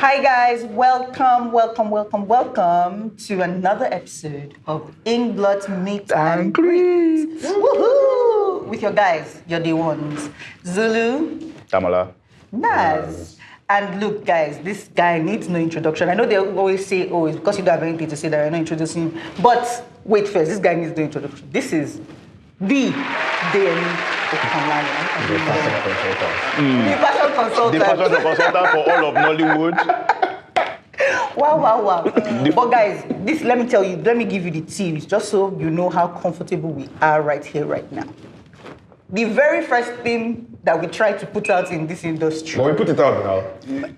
Hi guys, welcome to another episode of Inkblot Meet and Greet. Woohoo! With your guys, your day ones, Zulu, Damola, Nas. And look, guys, this guy needs no introduction. I know they always say, oh, it's because you don't have anything to say that you're not introducing him. But wait first, this guy needs no introduction. This is the Deyemi Okanlawon. The fashion consultant. The fashion consultant for all of Nollywood. Wow. But guys, let me give you the tips, just so you know how comfortable we are right here, right now. The very first thing that we try to put out in this industry. But we put it out now.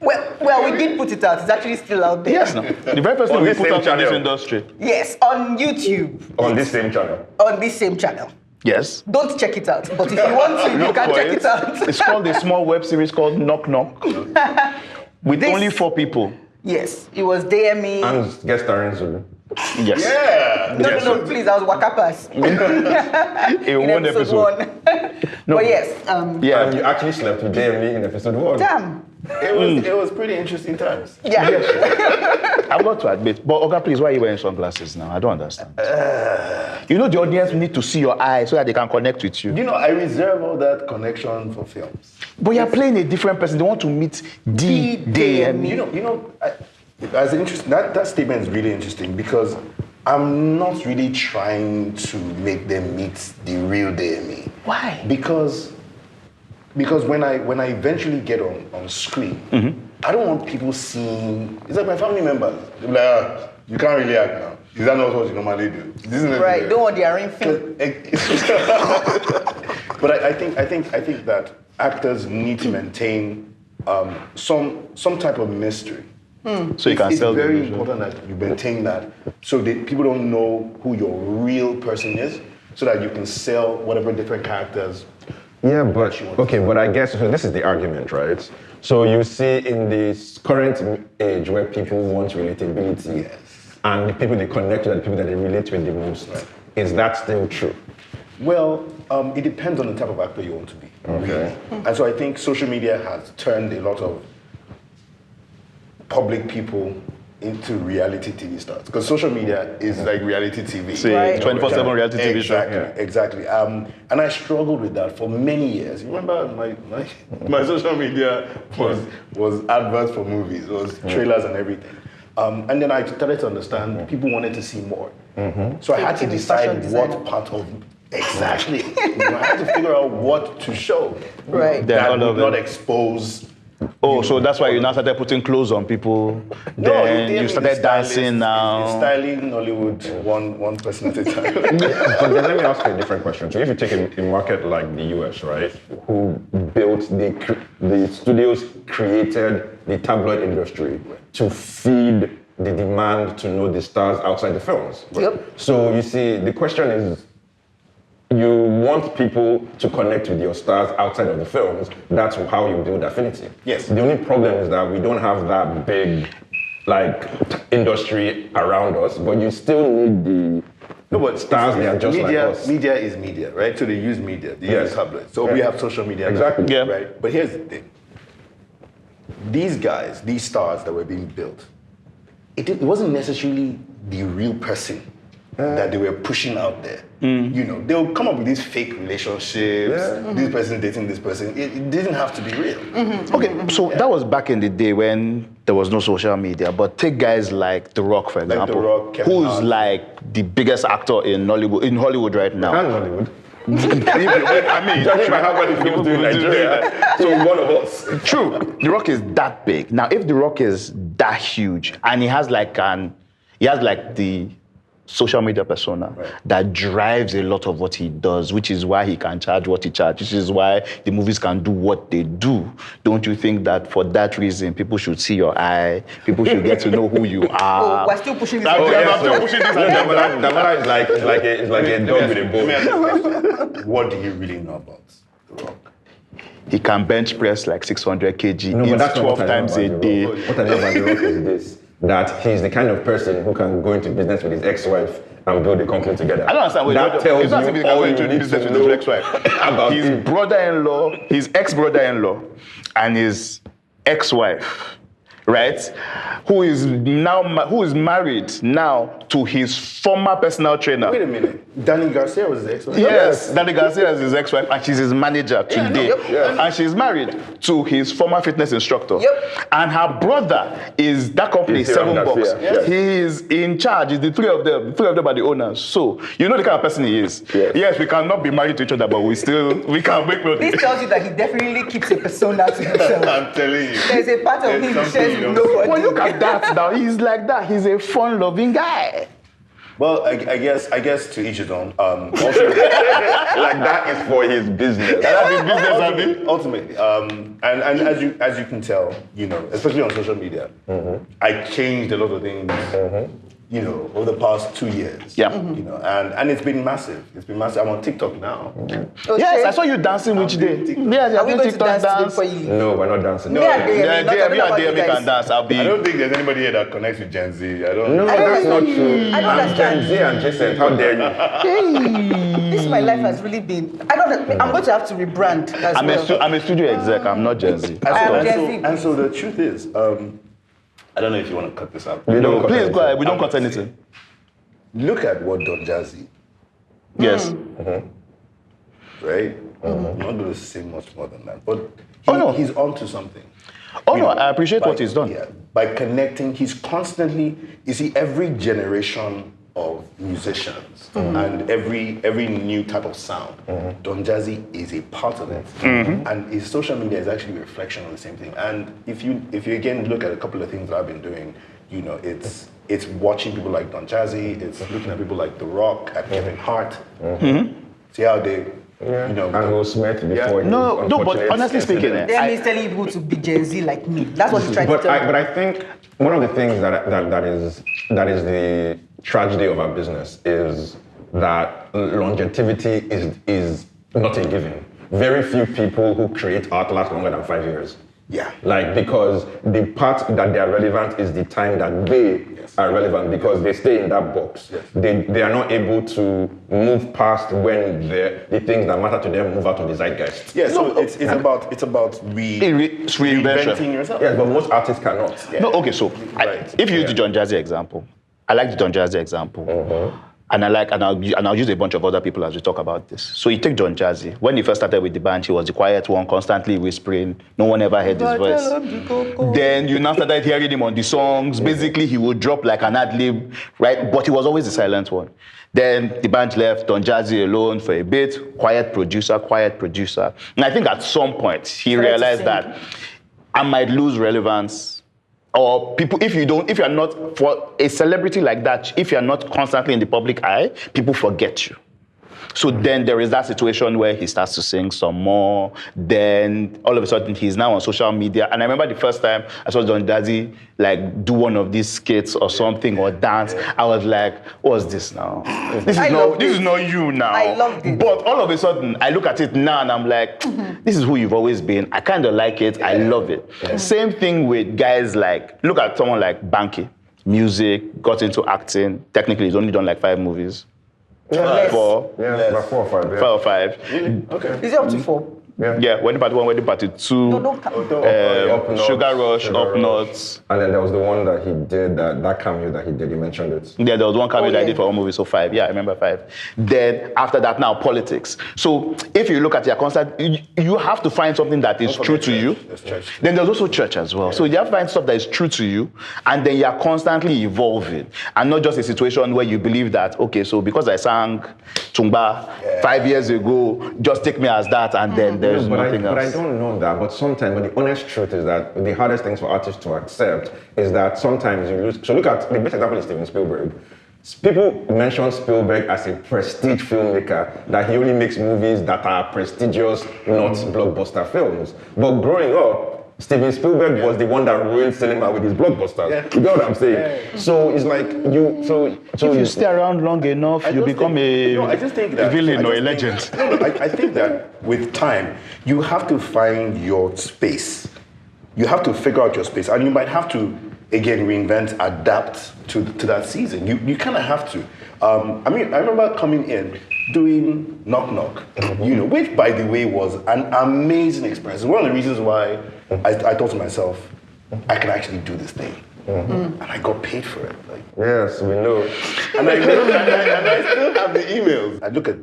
Well, we did put it out. It's actually still out there. Yes, no. The very first thing we put out in this industry. Yes, on YouTube. On this same channel. On this same channel. Yes. Don't check it out, but if you want to, you can check it out. It's called a small web series called Knock Knock. With only 4 people. Yes, it was Deyemi. And guest starring Zulu. Yes. Yeah. No, please, I was Wakapas. In one episode. No. But yes. Yeah. And you actually slept with Deyemi in episode 1. Damn. It was pretty interesting times. Yeah. I've got to admit. But Oga, please, why are you wearing sunglasses now? I don't understand. You know the audience need to see your eyes so that they can connect with you. You know, I reserve all that connection for films. But you're playing a different person. They want to meet the Deyemi. That statement is really interesting because I'm not really trying to make them meet the real Deyemi. Why? Because when I eventually get on screen, I don't want people seeing. It's like my family members. They're like, you can't really act now. Is that not what you normally do? Right. Don't want the arena film. But I think that actors need to maintain some type of mystery. So you can sell It's very the important that you maintain that so that people don't know who your real person is, so that you can sell whatever different characters. Yeah, but I guess so this is the argument, right? So you see in this current age where people want relatability, Yes. and the people they connect with are the people that they relate with the most. Right. Is that still true? Well, it depends on the type of actor you want to be. Okay. And so I think social media has turned a lot of public people into reality TV stars. Because social media is like reality TV. See, Right. 24/7 reality TV show. Exactly. And I struggled with that for many years. You remember my social media was adverts for movies, was trailers and everything. And then I started to understand people wanted to see more. So I had to decide what part of exactly. I had to figure out what to show. Right. That would not expose. Oh, so that's why you now started putting clothes on people. Then you started dancing now. Styling Nollywood one person at a time. But then let me ask you a different question. So if you take a market like the US, right, who built the studios created the tabloid industry to feed the demand to know the stars outside the films. Yep. So you see, the question is, you want people to connect with your stars outside of the films. That's how you build affinity. Yes. The only problem is that we don't have that big, industry around us, but you still need the stars that are just media, like us. Media is media, right? So they use media, they use tablets. So we have social media. Exactly. Now, right? But here's the thing. These guys, these stars that were being built, it wasn't necessarily the real person that they were pushing out there. You know, they'll come up with these fake relationships, this person dating this person. It didn't have to be real. Okay, so that was back in the day when there was no social media. But take guys like The Rock, for example, The Rock, Kevin who's Hart. like the biggest actor in Hollywood right now. And Nollywood. Judging by how many films do in Nigeria, so one of us. True, The Rock is that big. Now, if The Rock is that huge and he has the social media persona that drives a lot of what he does, which is why he can charge what he charges, which is why the movies can do what they do. Don't you think that for that reason, people should see your eye, people should get to know who you are? Oh, we're still pushing this. I'm still pushing this. Damola is like a dog with a bone. What do you really know about The Rock? He can bench press like 600 kg, No, but eats that's not 12 what I know times a about day. The Rock. What I know about The Rock is this, that he's the kind of person who can go into business with his ex-wife and build a company together. I don't understand. That tells it's not you if he can all go you into need business to with his know ex-wife. about His him. brother-in-law, his ex-brother-in-law, and his ex-wife right? Who is married now to his former personal trainer. Wait a minute. Danny Garcia was his ex-wife? Yes, Danny Garcia is his ex-wife, and she's his manager today. Yep. And she's married to his former fitness instructor. Yep. And her brother is that company, He's 7 Garcia. Bucks. Yes. He is in charge. It's the three of them. Three of them are the owners. So you know the kind of person he is. Yes, we cannot be married to each other, but we can make money. This tells you that he definitely keeps a persona to himself. I'm telling you. There's a part of him There's who says something you don't nobody. Well, look at that now. He's like that. He's a fun-loving guy. Well, I guess to each his own. Also, Like that is for his business. That's his business, Abi. ultimately, and as you can tell, you know, especially on social media, I changed a lot of things, you know, over the past 2 years. Yeah. You know, and it's been massive. It's been massive. I'm on TikTok now. Oh, Yes, shit. I saw you dancing which day. doing TikTok. Yes, Are we you're going doing to TikTok dance today dance. before you leave? No, we're not dancing. Me and Deyemi, Yeah, not talking about you Deyemi guys. can dance. I'll be. I don't think there's anybody here that connects with Gen Z. I don't. No, I don't that's not understand. true. I don't I'm understand. Gen Z and Jason. How dare you? This my life has really been. I'm going to have to rebrand as well. I'm a studio exec. I'm not Gen Z. And so the truth is, I don't know if you want to cut this out. We don't cut Please anything. go ahead. We don't cut anything. Look at what Don Jazzy, Yes. right? I'm not going to say much more than that, but he's onto something. Oh You no, know, I appreciate what he's done. Yeah, by connecting, he's constantly, you see, every generation of musicians and every new type of sound, Don Jazzy is a part of it. And his social media is actually a reflection of the same thing. And if you again look at a couple of things that I've been doing, you know, it's watching people like Don Jazzy, it's looking at people like The Rock, at Kevin Hart, see how they, you know, And Will Smith before his No, but unfortunate honestly speaking, incident. Then he's telling people to be Gen Z like me. That's what he's trying to But tell me. I think one of the things that is the tragedy of our business is that longevity is not a given. Very few people who create art last longer than 5 years. Yeah. Like, because the part that they are relevant is the time that they are relevant, because they stay in that box. Yes. They are not able to move past when the things that matter to them move out of the zeitgeist. yeah, so it's about Reinvention. reinventing yourself. Yes, but most artists cannot. Yeah. No, okay, so Right. if you use the Don Jazzy example, I like the Don Jazzy example. And I'll use a bunch of other people as we talk about this. So you take Don Jazzy. When he first started with the band, he was the quiet one, constantly whispering. No one ever heard his voice. Then you now started hearing him on the songs. Basically, he would drop like an ad-lib, right? But he was always the silent one. Then the band left, Don Jazzy alone for a bit, quiet producer. And I think at some point, he realized that I might lose relevance. Or people, if you're not, for a celebrity like that, if you're not constantly in the public eye, people forget you. So then there is that situation where he starts to sing some more. Then all of a sudden he's now on social media. And I remember the first time I saw Don Jazzy like do one of these skits or something or dance. I was like, what's this now? This is not you now. I loved it. But all of a sudden I look at it now and I'm like, this is who you've always been. I kind of like it. I love it. Same thing with guys like, look at someone like Banky. Music, got into acting. Technically he's only done like 5 movies. Less. 4. Yeah, about 4 or 5. Yeah. 4 or 5. Okay. Is it up to 4? Yeah, Wedding Party 1, Wedding Party 2, No, don't count. Up North, Sugar Rush, Up Rush. North. And then there was the one that he did, that cameo that he did, you mentioned it. Yeah, there was one cameo that I yeah. did for all movies, so 5. Yeah, I remember 5. Then after that, now politics. So if you look at your constant, you have to find something that is true to you. There's church. Then there's also church as well. So you have to find stuff that is true to you, and then you are constantly evolving, and not just a situation where you believe that, okay, so because I sang Tumba 5 years ago, just take me as that, and then there's nothing But I else. don't know that. But sometimes, the honest truth is that the hardest things for artists to accept is that sometimes you lose. So look at the best example is Steven Spielberg. People mention Spielberg as a prestige filmmaker, that he only makes movies that are prestigious, not blockbuster films. But growing up, Steven Spielberg was the one that ruined cinema with his blockbusters. Yeah. You get what I'm saying? So it's like you. So If you stay around long enough, you become I just think that a villain or a I legend. just think- No, I think that with time, you have to find your space. You have to figure out your space, and you might have to, again, reinvent, adapt to that season. You kind of have to. I mean, I remember coming in, doing Knock Knock, you know, which, by the way, was an amazing experience. One of the reasons why I thought to myself, I can actually do this thing. And I got paid for it. Like, Yes, we know. and I still have the emails. I look at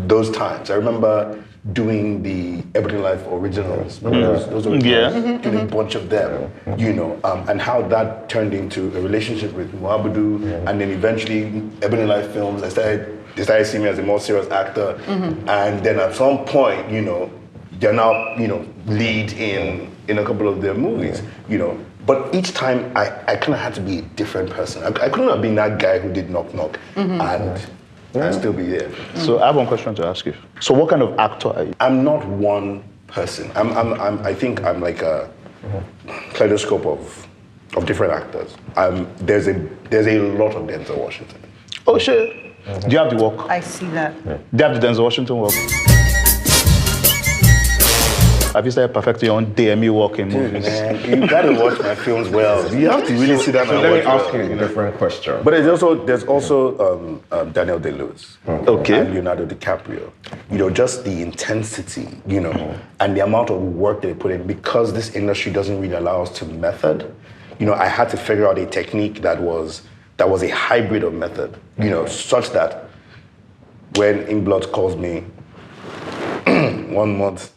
those times. I remember doing the Everyday Life originals. Remember those originals? Doing a bunch of them, you know, and how that turned into a relationship with Muhammadu, and then eventually Everyday Life films. They started seeing me as a more serious actor, and then at some point, you know, they're now, you know, lead in a couple of their movies, you know. But each time I kind of had to be a different person. I couldn't have been that guy who did Knock Knock and still be there. So I have one question to ask you. So what kind of actor are you? I'm not one person. I think I'm like a kaleidoscope of different actors. There's a lot of Denzel Washington. Oh shit. Do you have the walk? I see that. Do you have the Denzel Washington walk? Have you started perfecting your own Deyemi walk in movies? Man, you gotta watch my films well. You have to really sit down So and let me watch ask well, you a different question. But there's also Daniel Day-Lewis Okay. and Leonardo Dicaprio. You know, just the intensity, you know, and the amount of work they put in, because this industry doesn't really allow us to method. You know, I had to figure out a technique that was a hybrid of method, you know, such that when Inkblot calls me 1 month,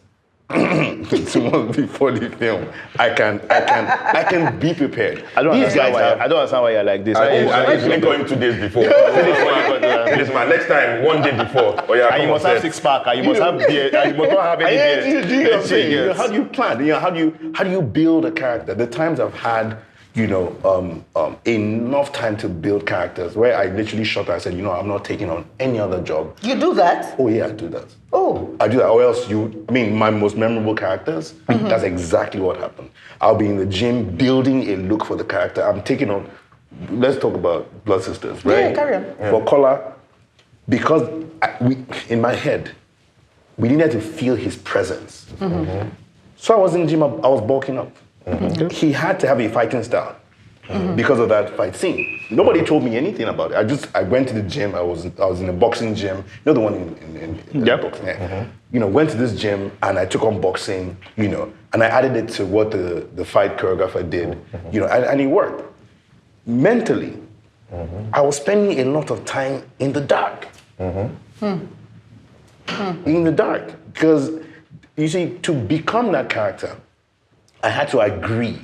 2 months before the film, I can be prepared. I don't These guys understand why you're like this. I usually call him 2 days before. Finish man. Next time, 1 day before. Oh yeah, And you must have six pack, and you must have beard, and you must not have any beard. Do you know what I'm saying? You know, how do you plan? You know, how do you build a character? The times I've had, you know, enough time to build characters where I literally shut and said, you know, I'm not taking on any other job. You do that? Oh yeah, I do that. Oh. I do that. Or else my most memorable characters, that's exactly what happened. I'll be in the gym building a look for the character. I'm taking on, let's talk about Blood Sisters, right? Yeah, carry on. For Kola, because in my head, we needed to feel his presence. So I was in the gym, I was bulking up. He had to have a fighting style because of that fight scene. Nobody told me anything about it. I went to the gym. I was in a boxing gym. You know the one in boxing. Yeah. You know, went to this gym and I took on boxing. You know, and I added it to what the fight choreographer did. You know, and it worked. Mentally, I was spending a lot of time in the dark. In the dark, because you see, to become that character, I had to agree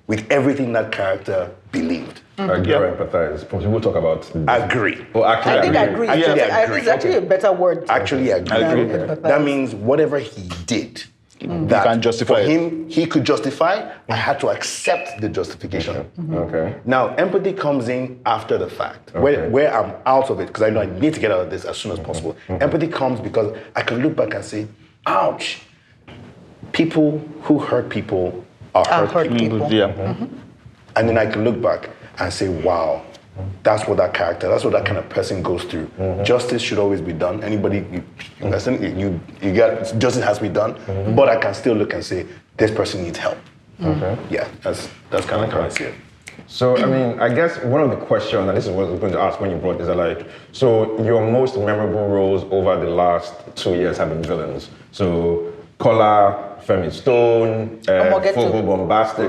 with everything that character believed. Agree or empathize. People talk about Agree. Oh, actually, I think I agree. Actually agree. It's actually a better word. Actually agree. Agree. That means whatever he did, that can justify for it. him, he could justify, I had to accept the justification. Okay. Now, empathy comes in after the fact, where I'm out of it, because I know I need to get out of this as soon as possible. Empathy comes because I can look back and say, ouch, people who hurt people are hurt people. Yeah. And then I can look back and say, wow, that's what that kind of person goes through. Justice should always be done. Anybody, you got, justice has to be done, but I can still look and say, this person needs help. Yeah, that's kind of how I see it. So, I mean, I guess one of the questions, and this is what I was going to ask when you brought this, are like, so your most memorable roles over the last 2 years have been villains. So, Kola, Femi Stone, Fogo Bombastic,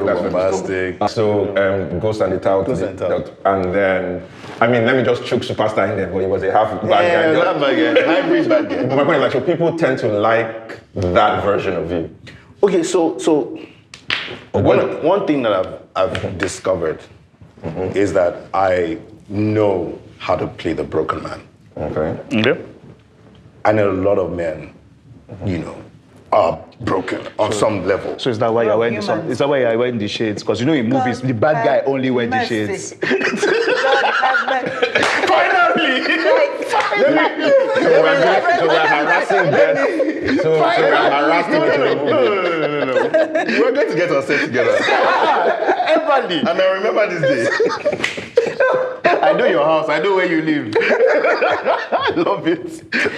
Ghost and the Tout, and then, I mean, let me just choke Superstar in there, but he was a half bad guy. Yeah, bad guy, hybrid bad guy. But my point is like, so people tend to like that version of you. Okay, so one thing that I've discovered is that I know how to play the broken man. Okay. I know a lot of men, you know, are broken on some level. So is that why you're wearing the sun? Is that why you're wearing the shades? Because you know in movies, the bad guy only wears the shades. Finally! So we're harassing guests. So we're harassing each other. No. We're going to get ourselves together. Everly. And I remember this day. I know your house. I know where you live. I love it.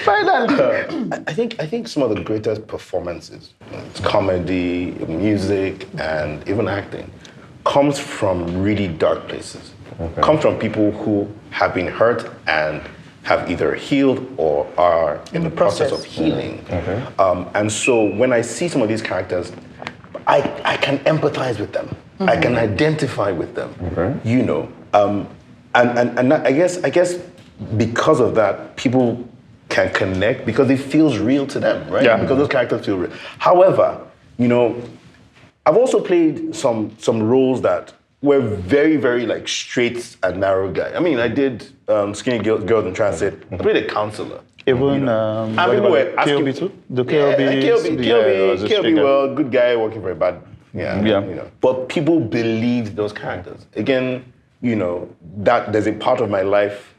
Finally. I think some of the greatest performances, comedy, music, and even acting, comes from really dark places. Comes from people who have been hurt and have either healed or are in the process of healing. And so when I see some of these characters, I can empathize with them. I can identify with them. You know, and I guess because of that, people can connect because it feels real to them, right? Yeah. Because those characters feel real. However, you know, I've also played some roles that were very, very like straight and narrow guy. I mean, I did Skinny Girls in Transit. I played a counselor. Even And people were asking, KLB too? The KLB, KLB, well, good guy working for a bad, Yeah. you know. But people believed those characters. Again, you know, that there's a part of my life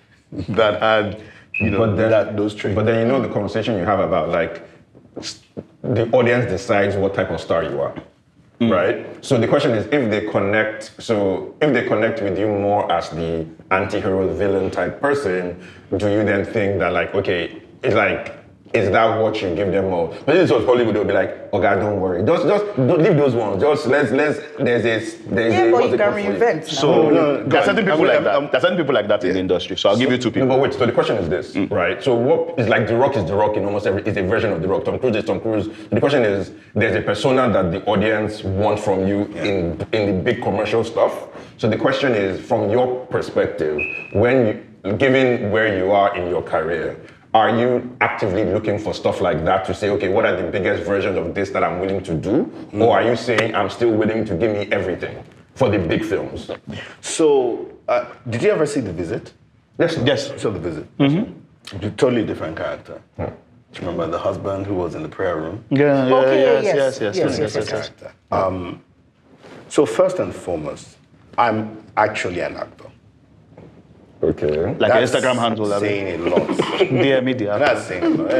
that had, you know, those traits. But then you know the conversation you have about like the audience decides what type of star you are, right? So the question is if they connect with you more as the anti-hero villain type person, do you then think that like, okay, it's like, is that what you give them more? But this was Hollywood, they'll be like, oh God, don't worry. Just don't leave those ones. Just let's there's But you can reinvent now. So there are certain people like that. There are certain people like that in the industry. So I'll give you two people. No, but wait, so the question is this, right? So what is like The Rock is The Rock in almost it's a version of The Rock. Tom Cruise is Tom Cruise. The question is, there's a persona that the audience want from you in the big commercial stuff. So the question is, from your perspective, given where you are in your career, are you actively looking for stuff like that to say, okay, what are the biggest versions of this that I'm willing to do? Or are you saying I'm still willing to give me everything for the big films? So, did you ever see The Visit? Yes. I saw The Visit. Mm-hmm. Totally different character. Do you remember the husband who was in the prayer room? Yes. Character. So first and foremost, I'm actually an actor. Okay. Like an Instagram handle. That's saying a lot. Deyemi, That's saying a lot.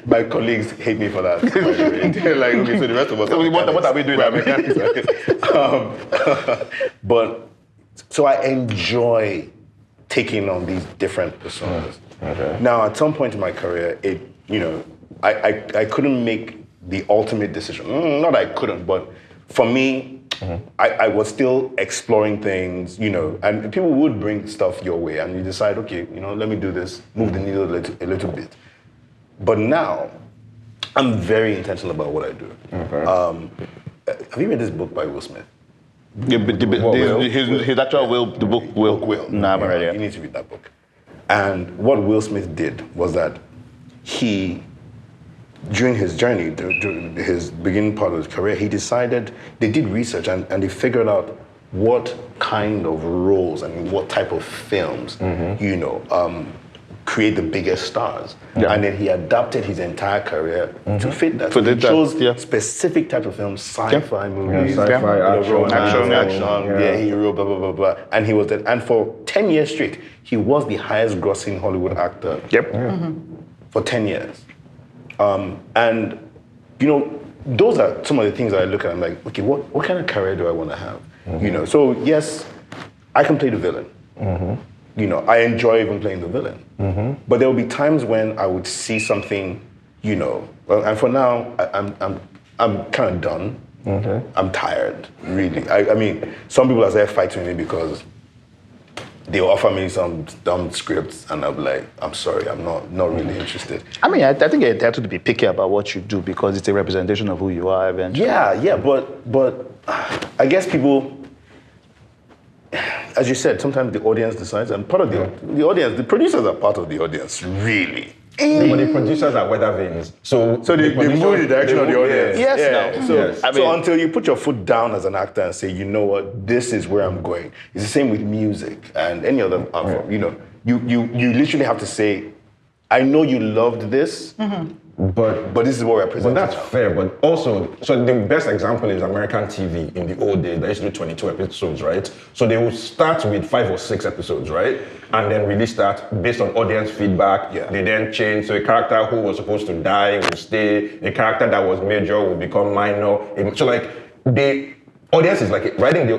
My colleagues hate me for that. They're like, okay, so the rest of us. What are we doing? But so I enjoy taking on these different personas. Okay. Now, at some point in my career, I couldn't make the ultimate decision. Not I couldn't, but for me, I was still exploring things, you know, and people would bring stuff your way, and you decide, okay, you know, let me do this, move the needle a little bit. But now, I'm very intentional about what I do. Okay. Have you read this book by Will Smith? His actual Will, the book Will. No, I haven't read it. You need to read that book. And what Will Smith did was that during his journey, during his beginning part of his career, he decided, they did research and they figured out what kind of roles and what type of films, you know, create the biggest stars. Yeah. And then he adapted his entire career to fit that. So he chose specific type of films, sci-fi movies, sci-fi, action, hero, blah, blah, blah, blah. And he was that. And for 10 years straight, he was the highest grossing Hollywood actor for 10 years. And, you know, those are some of the things that I look at. I'm like, okay, what kind of career do I want to have? You know, so yes, I can play the villain. You know, I enjoy even playing the villain. But there will be times when I would see something, you know, well, and for now, I'm kind of done. I'm tired, really. I mean, some people are there fighting with me because they offer me some dumb scripts, and I'm like, I'm sorry, I'm not really interested. I mean, I think you're entitled to be picky about what you do because it's a representation of who you are eventually. Yeah, but I guess people, as you said, sometimes the audience decides, and part of the audience, the producers are part of the audience, really. But the producers are weather vanes. So they move the direction of the audience. So until you put your foot down as an actor and say, you know what, this is where I'm going. It's the same with music and any other art form. You know, you literally have to say, I know you loved this, but this is what we're presenting. But that's fair. But also, so the best example is American TV in the old days. They used to do 22 episodes, right? So they would start with 5 or 6 episodes, right? And then release that based on audience feedback. Yeah. They then change. So a character who was supposed to die will stay. A character that was major will become minor. So like the audience is like catering to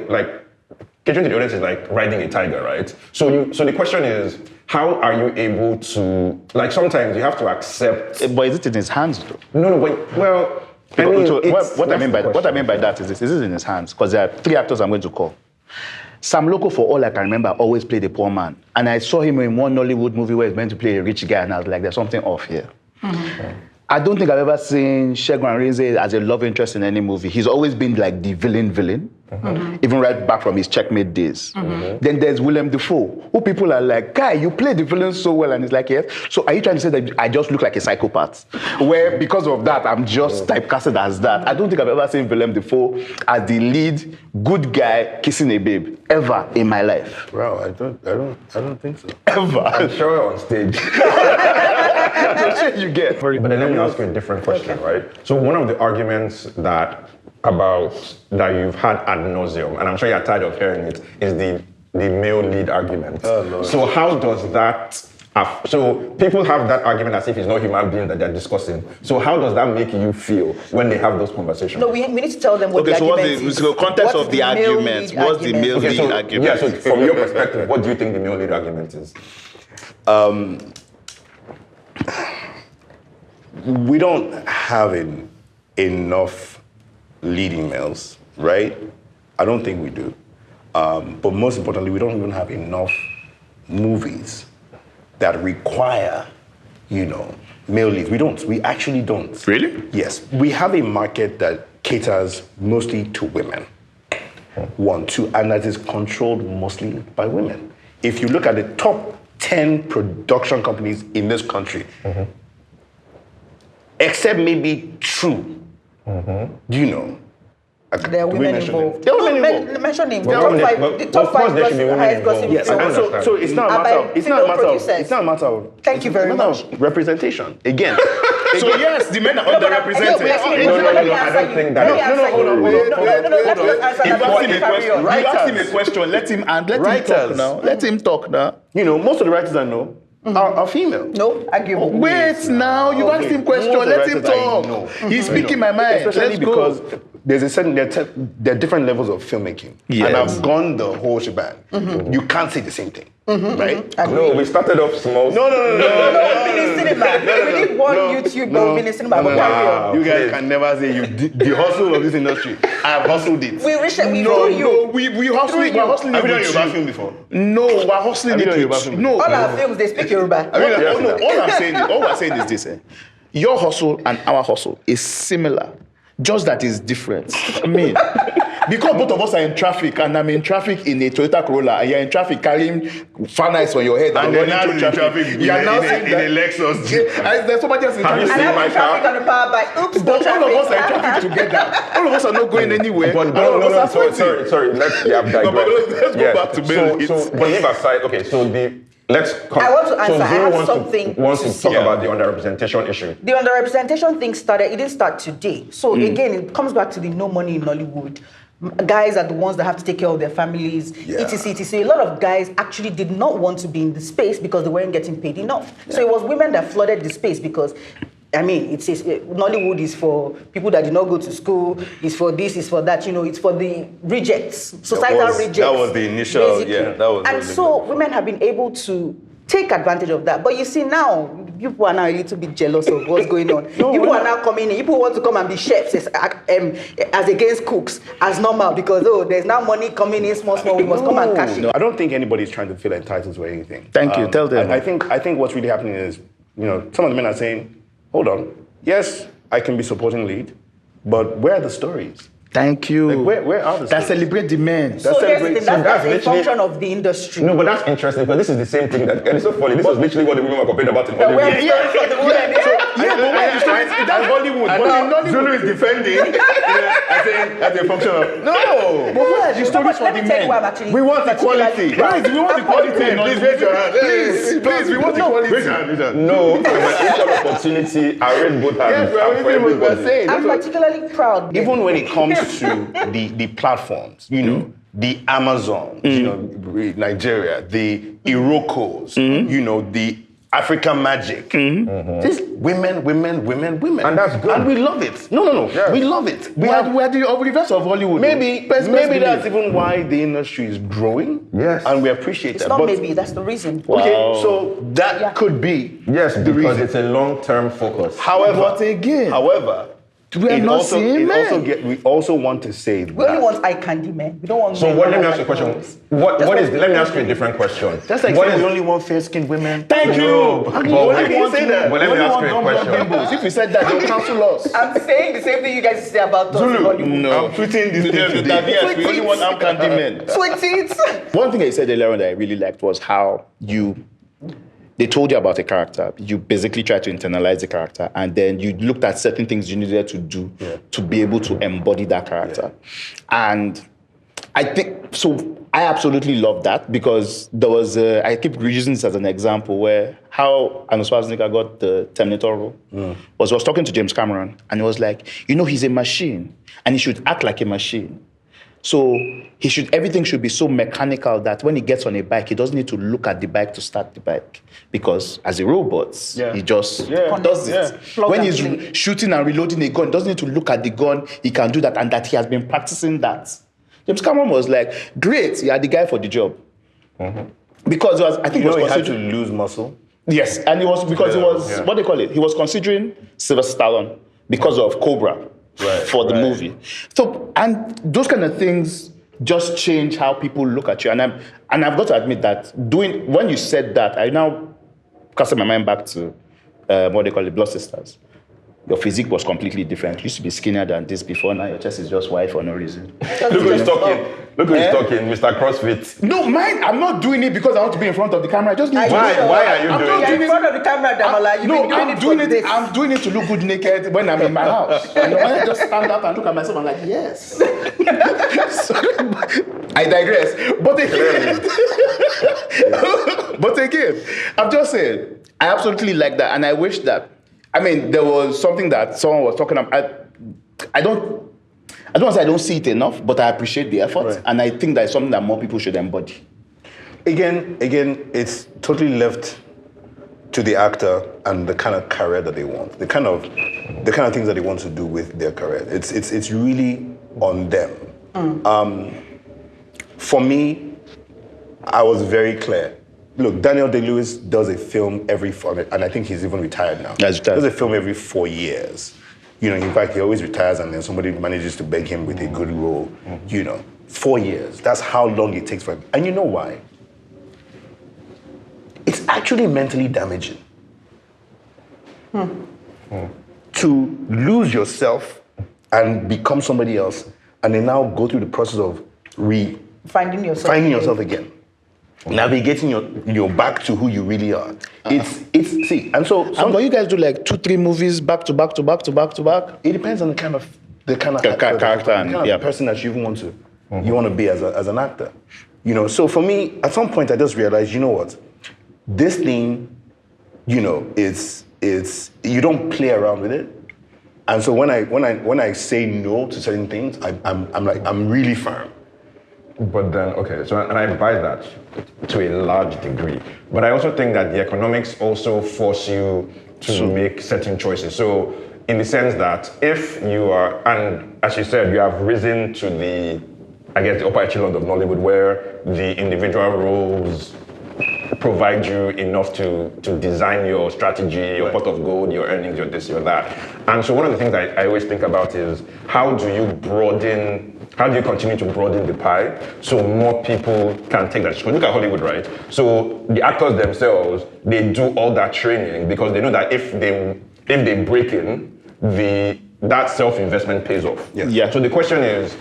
the audience is like riding a tiger, right? So the question is, how are you able to, like sometimes you have to accept. But is it in his hands though? No, but well, I mean, what I mean by that is this: is it in his hands? Because there are 3 actors I'm going to call. Sam Loco, for all I can remember, always played a poor man, and I saw him in one Nollywood movie where he's meant to play a rich guy, and I was like, there's something off here. I don't think I've ever seen Segun Arinze as a love interest in any movie. He's always been like the villain, even right back from his Checkmate days. Then there's Willem Dafoe, who people are like, guy, you play the villain so well, and he's like, yes. So are you trying to say that I just look like a psychopath? Where because of that, I'm just typecasted as that. I don't think I've ever seen Willem Dafoe as the lead good guy kissing a babe ever in my life. Bro, I don't think so. Ever. I'm sure on stage. That's the shit you get. But then let me ask you a different question, right? So one of the arguments that you've had ad nauseum, and I'm sure you're tired of hearing it, is the male lead argument. Oh, Lord. So how does that? So people have that argument as if it's not human being that they're discussing. So how does that make you feel when they have those conversations? No, we need to tell them what the argument is. So what's the context of the argument? What's the male lead argument? Yeah, so from your perspective, what do you think the male lead argument is? We don't have enough leading males, right? I don't think we do. But most importantly, we don't even have enough movies that require, male leads. We don't. We actually don't. Really? Yes. We have a market that caters mostly to women. 1, 2, and that is controlled mostly by women. If you look at the top 10 production companies in this country, except maybe 2, do you know? There are women involved. There are women involved. Mention names. Well, The top five highest gossip. Yes, so it's not a matter of. Thank you very much. Representation again. So yes, the men are underrepresented. I don't think that. Hold on. You asked him a question. Let him talk now. Let him talk now. Most of the writers I know are female. No, arguable. Wait now, you asked him question. Let him talk. He's speaking my mind. Especially because there's there are different levels of filmmaking. Yes. And I've gone the whole shebang. You can't say the same thing. Right? No, we started off small. No. We need cinema. We need one YouTube, but we need cinema. Wow. You guys can never say the hustle of this industry. I've hustled it. We hustling. We're hustling. Have you done Yoruba film before? No, we're hustling it. No. All our films, they speak Yoruba. All I'm saying is this. Your hustle and our hustle is similar, just that it's different. I mean, because both of us are in traffic, and I'm in traffic in a Toyota Corolla, and you're in traffic carrying furnace on your head and running through traffic. You are now in a Lexus Jeep. There's somebody else in traffic. And I'm in traffic on the power bike. Oops, But all of us are in traffic together. All of us are not going anywhere. But All of us are sweating. sorry. Let's go back to male leads. But leave aside. Okay, so I want to answer. I have something wants to talk say. about the underrepresentation issue. The underrepresentation thing started, it didn't start today. So again, it comes back to the no money in Nollywood. Guys are the ones that have to take care of their families, etc. A lot of guys actually did not want to be in the space because they weren't getting paid enough. So it was women that flooded the space because, it says Nollywood is for people that did not go to school, it's for this, it's for that, it's for the rejects, societal rejects. That was the initial, basically. And so women have been able to take advantage of that. But you see now, people are now a little bit jealous of what's going on. People are now coming in. People want to come and be chefs as against cooks as normal because, there's now money coming in small, we must come and cash it. No, I don't think anybody's trying to feel entitled to anything. Thank you. Tell them. I think what's really happening is, some of the men are saying, hold on, yes, I can be supporting lead, but where are the stories? Thank you. Like, where are the that stories? celebrate the men. So that's a function of the industry. No, but that's interesting because this is the same thing and it's so funny. This was literally what the women were complaining about in Hollywood. That's Hollywood. But Zulu is defending. As a function of No, but where are the stories for the men? We want equality. Guys, we want equality. Please raise your hand. Please, we want equality. Raise your hand. No, equal opportunity. I read both hands. Yes, we're saying. I'm particularly proud. Even when it comes to the platforms, the Amazon, Nigeria, the Irokos, the African Magic. Just women. And that's good. And we love it. No. Yes. We love it. We're the reverse of Hollywood. Maybe that's even why the industry is growing. Yes. And we appreciate It's that. not But, maybe, that's the reason. okay, so that could be Yes, the because reason. it's a long-term focus. However, But again. However, We are not seeing men. We also want to say We only want eye candy men. We don't want So men what? who Let me are ask you a like question. girls. Let me ask you a different question. That's like What saying is- we only want fair-skinned women. Thank you. But How can wait, you say that? But let me ask you a question. Bimbos. If you said that, they'll cancel us. I'm saying the same thing you guys say about us. in Hollywood. No. I'm tweeting this thing today. Yes, we only want arm candy men. Tweet it. One thing that you said earlier on that I really liked was how they told you about a character. You basically tried to internalize the character, and then you looked at certain things you needed to do to be able to embody that character. And I think, so I absolutely love that because there was, I keep using this as an example where how Arnold Schwarzenegger got the Terminator role was talking to James Cameron, and he was like, he's a machine, and he should act like a machine. So everything should be so mechanical that when he gets on a bike, he doesn't need to look at the bike to start the bike. Because as a robot, he just does it. Plug When and he's play. shooting and reloading a gun, he doesn't need to look at the gun, he can do that, and that he has been practicing that. James Cameron was like, great, you are the guy for the job. Because I think You he know was he had to considering... lose muscle. Yes, and it was because he was, what they call it, he was considering Sylvester Stallone because of Cobra for the movie. So, and those kind of things just change how people look at you. And I've got to admit that when you said that, I now cast my mind back to what they call it, Blood Sisters. Your physique was completely different. You used to be skinnier than this before. Now your chest is just wide for no reason. Look who's talking. Look who's talking, Mr. CrossFit. No, mine. I'm not doing it because I want to be in front of the camera. I just need Why are you I'm doing not it? You're in front of the camera, Damola. You've been doing it for days. I'm doing it to look good naked when I'm in my house. And when I just stand up and look at myself, I'm like, yes. I digress. But again, I'm just saying, I absolutely like that, and I wish that. I mean, there was something that someone was talking about. I don't want to say I don't see it enough, but I appreciate the effort, and I think that is something that more people should embody. Again, it's totally left to the actor and the kind of career that they want, the kind of things that they want to do with their career. It's really on them. For me, I was very clear. Look, Daniel Day-Lewis does a film every 4, and I think he's even retired now. He's retired. Does a film every 4 years. In fact, he always retires, and then somebody manages to beg him with a good role. 4 years. That's how long it takes for him. And you know why? It's actually mentally damaging. To lose yourself and become somebody else, and then now go through the process of Finding yourself again. Navigating your back to who you really are. But you guys do like 2-3 movies back to back. It depends on the kind of Character and person that you want to be as an actor. So for me, at some point I just realized, you know what, this thing, it's you don't play around with it. And so when I say no to certain things, I'm really firm. But then, okay, so and I buy that to a large degree. But I also think that the economics also force you to make certain choices. So in the sense that if you are, and as you said, you have risen to the upper echelon of Nollywood where the individual roles provide you enough to design your strategy, your pot of gold, your earnings, your this, your that. And so one of the things I always think about is how do you continue to broaden the pie so more people can take that? Because look at Hollywood, right? So the actors themselves, they do all that training because they know that if they break in, that self-investment pays off. Yeah. So the question is,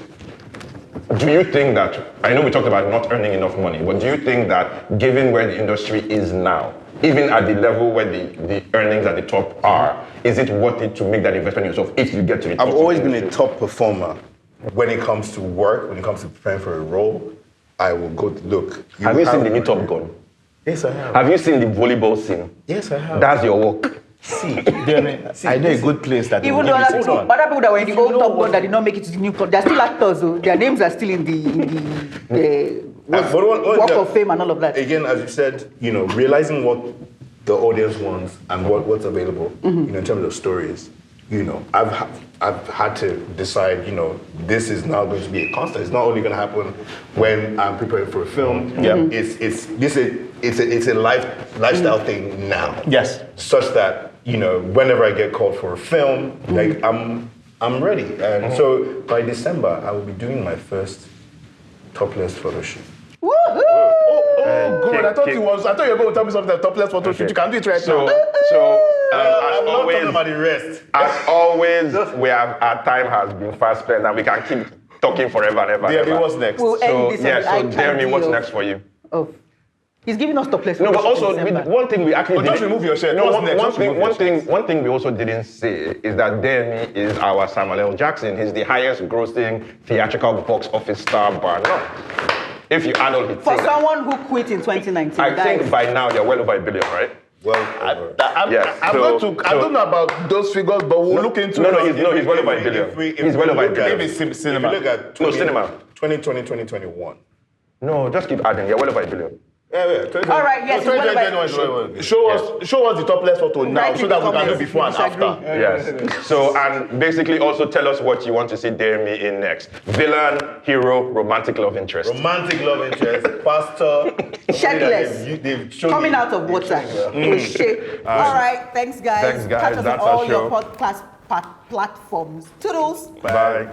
do you think that, I know we talked about not earning enough money, but do you think that given where the industry is now, even at the level where the earnings at the top are, is it worth it to make that investment in yourself if you get to the top? I've always been a top performer. When it comes to work, when it comes to preparing for a role, I will go to look. Have you seen the new Top Gun? Yes, I have. Have you seen the volleyball scene? Yes, I have. That's your work. I know a good place that Even though other people that were in the old Top Gun that did not make it to the new club, they're still actors, though. Their names are still in the Walk of Fame and all of that. Again, as you said, realizing what the audience wants and what's available, in terms of stories. I've had to decide, this is now going to be a constant. It's not only going to happen when I'm preparing for a film. It's a lifestyle thing now. Yes. Such that, whenever I get called for a film, like I'm ready. And so by December, I will be doing my first topless photo shoot. Woohoo! Good. I thought you were going to tell me something that topless photo shoot. You can do it right now. As I'm not always, talking about the rest. as always, our time has been fast spent, and we can keep talking forever and ever. Deyemi, what's next? We'll end this on So the Deyemi, what's ideal next for you? of- He's giving us topless No, photo but shoot also in December. one thing we actually just didn't- remove your shirt. No, What's one, next? one Just thing, remove one your thing, one thing we also didn't say is that Deyemi is our Samuel L. Jackson. He's the highest-grossing theatrical box office star bar none. If you add all the For things, someone who quit in 2019, I guys, think by now you're well over $1 billion, right? Well, I'm going to. I don't know about those figures, but we'll look into No, it. he's well over $1 billion. He's well over $1 billion. Maybe cinema. If you look at No, cinema. 2020, 2021. No, just keep adding. You're well over $1 billion. Yeah. All right, yes, it's well over- Show us the topless photo now, Write so in that the we can do comments before and if you disagree. after. Yes. So, and basically also tell us what you want to see Deyemi in next. Villain, hero, romantic love interest. Romantic love interest, pastor, Shirtless. they've shown coming me- out of water. With shape. All right, thanks guys. Thanks, guys. Catch us That's on our all your show. podcast platforms. Toodles. Bye.